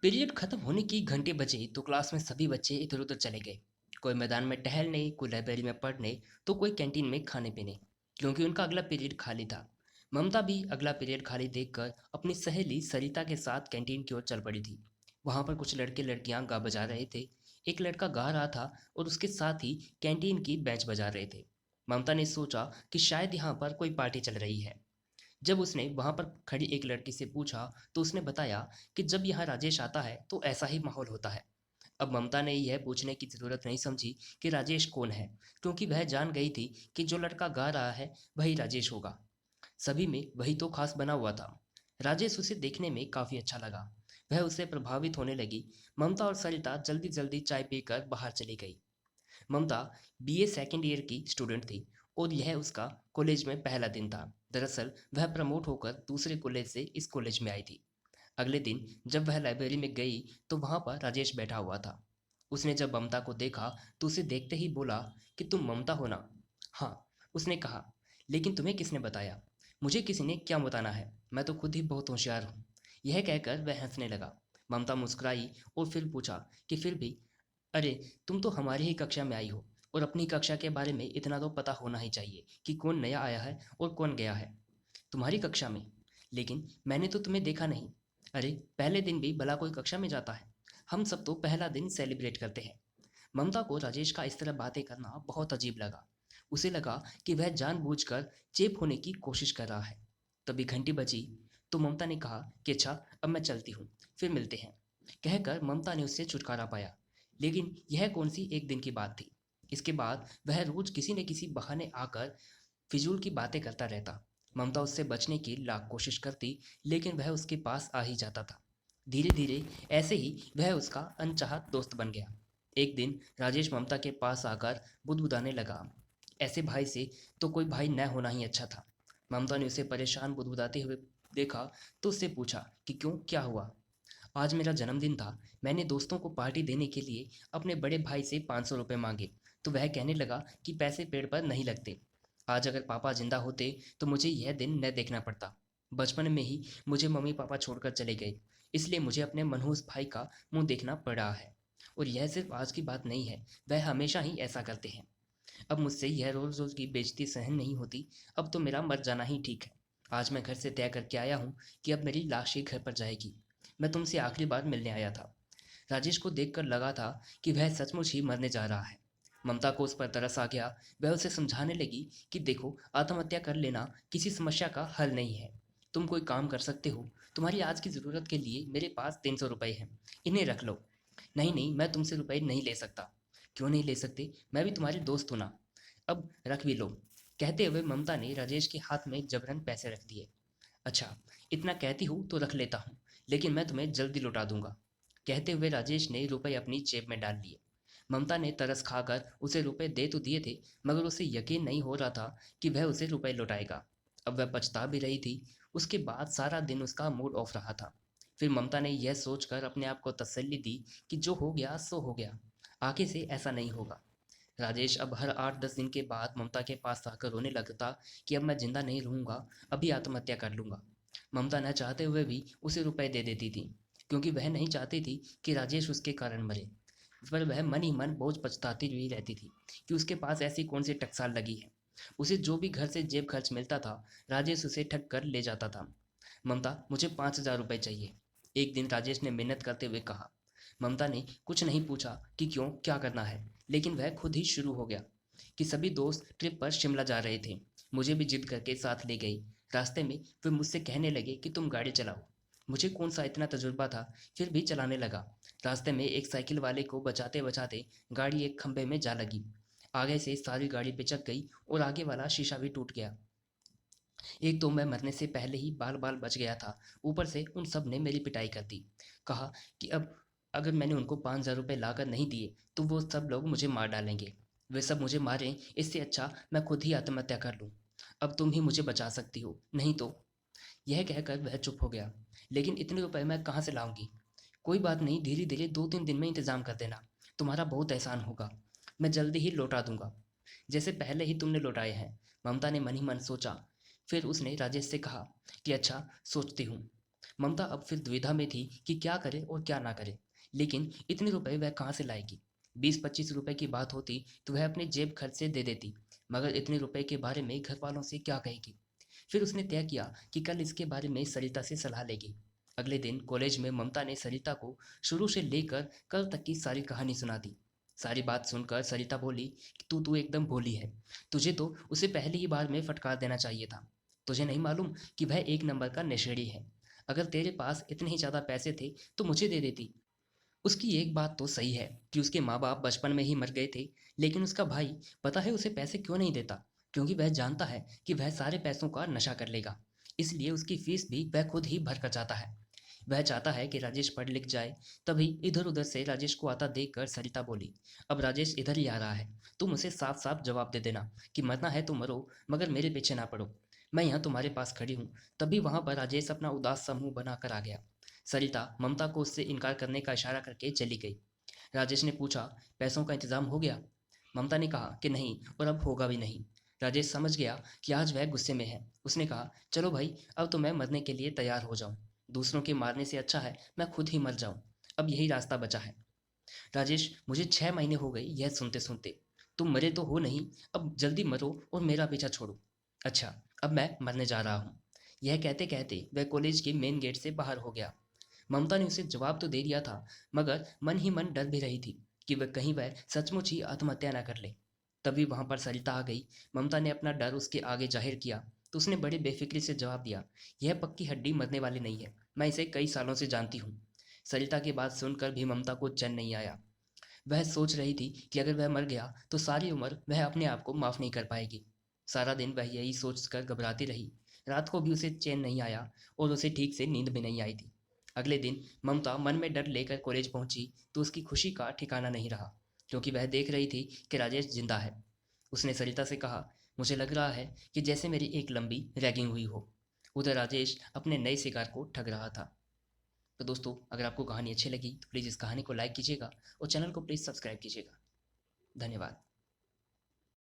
Period खत्म होने की घंटे बजे तो क्लास में सभी बच्चे इधर उधर चले गए। कोई मैदान में टहलने, कोई लाइब्रेरी में पढ़ने, तो कोई कैंटीन में खाने पीने, क्योंकि उनका अगला पीरियड खाली था। ममता भी अगला पीरियड खाली देखकर अपनी सहेली सरिता के साथ कैंटीन की ओर चल पड़ी थी। वहां पर कुछ लड़के लड़कियां गा बजा रहे थे। एक लड़का गा रहा था और उसके साथ ही कैंटीन की बेंच बजा रहे थे। ममता ने सोचा कि शायद यहाँ पर कोई पार्टी चल रही है। जब उसने वहां पर खड़ी एक लड़की से पूछा तो उसने बताया कि जब यहाँ राजेश आता है तो ऐसा ही माहौल होता है। अब ममता ने यह पूछने की जरूरत नहीं समझी कि राजेश कौन है, क्योंकि वह जान गई थी कि जो लड़का गा रहा है वही राजेश होगा। सभी में वही तो खास बना हुआ था। राजेश उसे देखने में काफी अच्छा लगा। वह उससे प्रभावित होने लगी। ममता और सरिता जल्दी जल्दी चाय पीकर बाहर चली गई। ममता बीए सेकेंड ईयर की स्टूडेंट थी और यह उसका कॉलेज में पहला दिन था। दरअसल वह प्रमोट होकर दूसरे कॉलेज से इस कॉलेज में आई थी। अगले दिन जब वह लाइब्रेरी में गई तो वहां पर राजेश बैठा हुआ था। उसने जब ममता को देखा तो उसे देखते ही बोला कि तुम ममता हो ना। हाँ, उसने कहा। लेकिन तुम्हें किसने बताया? मुझे किसी ने क्या बताना है, मैं तो खुद ही बहुत होशियार हूँ। यह कहकर वह हंसने लगा। ममता मुस्कुराई और फिर पूछा कि फिर भी, अरे, तुम तो हमारी ही कक्षा में आई हो और अपनी कक्षा के बारे में इतना तो पता होना ही चाहिए कि कौन नया आया है और कौन गया है। तुम्हारी कक्षा में? लेकिन मैंने तो तुम्हें देखा नहीं। अरे, पहले दिन भी भला कोई कक्षा में जाता है? हम सब तो पहला दिन सेलिब्रेट करते हैं। ममता को राजेश का इस तरह बातें करना बहुत अजीब लगा। उसे लगा कि वह जानबूझकर चेप होने की कोशिश कर रहा है। तभी घंटी बजी तो ममता ने कहा कि अच्छा, अब मैं चलती हूँ, फिर मिलते हैं। कहकर ममता ने उससे छुटकारा पाया। लेकिन यह कौन सी एक दिन की बात थी। इसके बाद वह रोज किसी न किसी बहाने आकर फिजूल की बातें करता रहता। ममता उससे बचने की लाख कोशिश करती, लेकिन वह उसके पास आ ही जाता था। धीरे धीरे ऐसे ही वह उसका अनचाहत दोस्त बन गया। एक दिन राजेश ममता के पास आकर बुदबुदाने लगा। ऐसे भाई से तो कोई भाई न होना ही अच्छा था। ममता ने उसे परेशान बुदबुदाते हुए देखा तो उससे पूछा कि क्यों, क्या हुआ? आज मेरा जन्मदिन था। मैंने दोस्तों को पार्टी देने के लिए अपने बड़े भाई से 500 रुपये मांगे, तो वह कहने लगा कि पैसे पेड़ पर नहीं लगते। आज अगर पापा जिंदा होते तो मुझे यह दिन न देखना पड़ता। बचपन में ही मुझे मम्मी पापा छोड़कर चले गए, इसलिए मुझे अपने मनहूस भाई का मुंह देखना पड़ रहा है। और यह सिर्फ आज की बात नहीं है, वह हमेशा ही ऐसा करते हैं। अब मुझसे यह रोज रोज की बेइज्जती सहन नहीं होती। अब तो मेरा मर जाना ही ठीक है। आज मैं घर से तय करके आया हूँ कि अब मेरी लाश ही घर पर जाएगी। मैं तुमसे आखिरी बार मिलने आया था। राजेश को देखकर लगा था कि वह सचमुच ही मरने जा रहा है। ममता को उस पर तरस आ गया। वह उसे समझाने लगी कि देखो, आत्महत्या कर लेना किसी समस्या का हल नहीं है। तुम कोई काम कर सकते हो। तुम्हारी आज की ज़रूरत के लिए मेरे पास 300 रुपये हैं, इन्हें रख लो। नहीं नहीं, मैं तुमसे रुपए नहीं ले सकता। क्यों नहीं ले सकते? मैं भी तुम्हारी दोस्त हूं ना। अब रख भी लो। कहते हुए ममता ने राजेश के हाथ में जबरन पैसे रख दिए। अच्छा, इतना कहती हूँ तो रख लेता हूँ, लेकिन मैं तुम्हें जल्दी लौटा दूंगा। कहते हुए राजेश ने रुपए अपनी जेब में डाल लिए। ममता ने तरस खाकर उसे रुपए दे तो दिए थे, मगर उसे यकीन नहीं हो रहा था कि वह उसे रुपए लौटाएगा। अब वह पछता भी रही थी। उसके बाद सारा दिन उसका मूड ऑफ रहा था। फिर ममता ने यह सोचकर अपने आप को तसल्ली दी कि जो हो गया सो हो गया, आगे से ऐसा नहीं होगा। राजेश अब हर 8-10 दिन के बाद ममता के पास आकर रोने लगता कि अब मैं जिंदा नहीं रहूंगा, अभी आत्महत्या कर लूंगा। ममता न चाहते हुए भी उसे रुपए दे देती थी, क्योंकि वह नहीं चाहती थी कि राजेश उसके कारण मरे। पर वह मन ही मन बहुत पछताती हुई रहती थी कि उसके पास ऐसी कौन सी टकसाल लगी है। उसे जो भी घर से जेब खर्च मिलता था, राजेश उसे ठग कर ले जाता था। ममता, मुझे 5,000 रुपये चाहिए, एक दिन राजेश ने मिन्नत करते हुए कहा। ममता ने कुछ नहीं पूछा कि क्यों, क्या करना है, लेकिन वह खुद ही शुरू हो गया कि सभी दोस्त ट्रिप पर शिमला जा रहे थे। मुझे भी जिद करके साथ ले गई। रास्ते में वे मुझसे कहने लगे कि तुम गाड़ी चलाओ। मुझे कौन सा इतना तजुर्बा था, फिर भी चलाने लगा। रास्ते में एक साइकिल वाले को बचाते बचाते गाड़ी एक खंभे में जा लगी। आगे से सारी गाड़ी पिचक गई और आगे वाला शीशा भी टूट गया। एक तो मैं मरने से पहले ही बाल बाल बच गया था, ऊपर से उन सब ने मेरी पिटाई कर दी। कहा कि अब अगर मैंने उनको 5,000 रुपये लाकर नहीं दिए तो वो सब लोग मुझे मार डालेंगे। वे सब मुझे मारें, इससे अच्छा मैं खुद ही आत्महत्या कर लूँ। अब तुम ही मुझे बचा सकती हो, नहीं तो। यह कहकर वह चुप हो गया। लेकिन इतने रुपए मैं कहाँ से लाऊंगी? कोई बात नहीं, धीरे धीरे 2-3 दिन में इंतजाम कर देना। तुम्हारा बहुत एहसान होगा। मैं जल्दी ही लौटा दूंगा, जैसे पहले ही तुमने लौटाए हैं। ममता ने मन ही मन सोचा। फिर उसने राजेश से कहा कि अच्छा, सोचती हूँ। ममता अब फिर दुविधा में थी कि क्या करे और क्या ना करे। लेकिन इतने रुपए वह कहाँ से लाएगी? 20-25 रुपए की बात होती तो वह अपने जेब खर्च से दे देती, मगर इतने रुपए के बारे में घर वालों से क्या कहेगी? फिर उसने तय किया कि कल इसके बारे में सरिता से सलाह लेगी। अगले दिन कॉलेज में ममता ने सरिता को शुरू से लेकर कल तक की सारी कहानी सुना दी। सारी बात सुनकर सरिता बोली कि तू तू एकदम भोली है। तुझे तो उसे पहली ही बार में फटकार देना चाहिए था। तुझे नहीं मालूम कि वह एक नंबर का नशेड़ी है। अगर तेरे पास इतने ही ज़्यादा पैसे थे तो मुझे दे देती। उसकी एक बात तो सही है कि उसके माँ-बाप बचपन में ही मर गए थे, लेकिन उसका भाई पता है उसे पैसे क्यों नहीं देता? क्योंकि वह जानता है कि वह सारे पैसों का नशा कर लेगा। इसलिए उसकी फीस भी वह खुद ही भर कर जाता है। वह चाहता है कि राजेश पढ़ लिख जाए। तभी इधर-उधर से राजेश को आता देखकर सरिता बोली, अब राजेश इधर ही आ रहा है। तुम उसे साफ-साफ जवाब दे देना कि मरना है तो मरो, मगर मेरे पीछे ना पड़ो। मैं यहाँ तुम्हारे पास खड़ी हूँ। तभी वहाँ पर राजेश अपना उदास सा मुँह बनाकर आ गया। सरिता ममता को उससे इनकार करने का इशारा करके चली गई। राजेश ने पूछा, पैसों का इंतजाम हो गया? ममता ने कहा कि नहीं और अब होगा भी नहीं। राजेश समझ गया कि आज वह गुस्से में है। उसने कहा, चलो भाई, अब तो मैं मरने के लिए तैयार हो जाऊं। दूसरों के मारने से अच्छा है मैं खुद ही मर जाऊं। अब यही रास्ता बचा है। राजेश, मुझे 6 महीने हो गए यह सुनते सुनते। तुम मरे तो हो नहीं, अब जल्दी मरो और मेरा पीछा छोड़ो। अच्छा, अब मैं मरने जा रहा हूँ। यह कहते कहते वह कॉलेज के मेन गेट से बाहर हो गया। ममता ने उसे जवाब तो दे दिया था, मगर मन ही मन डर भी रही थी कि वह कहीं वह सचमुच ही आत्महत्या ना कर ले। तभी वहां पर सरिता आ गई। ममता ने अपना डर उसके आगे जाहिर किया तो उसने बड़े बेफिक्री से जवाब दिया, यह पक्की हड्डी मरने वाली नहीं है। मैं इसे कई सालों से जानती हूँ। सरिता की बात सुनकर भी ममता को चैन नहीं आया। वह सोच रही थी कि अगर वह मर गया तो सारी उम्र वह अपने आप को माफ नहीं कर पाएगी। सारा दिन वह यही सोचकर घबराती रही। रात को भी उसे चैन नहीं आया और उसे ठीक से नींद भी नहीं आई थी। अगले दिन ममता मन में डर लेकर कॉलेज पहुंची तो उसकी खुशी का ठिकाना नहीं रहा, क्योंकि वह देख रही थी कि राजेश जिंदा है। उसने सरिता से कहा, मुझे लग रहा है कि जैसे मेरी एक लंबी रैगिंग हुई हो। उधर राजेश अपने नए शिकार को ठग रहा था। तो दोस्तों, अगर आपको कहानी अच्छी लगी तो प्लीज़ इस कहानी को लाइक कीजिएगा और चैनल को प्लीज़ सब्सक्राइब कीजिएगा। धन्यवाद।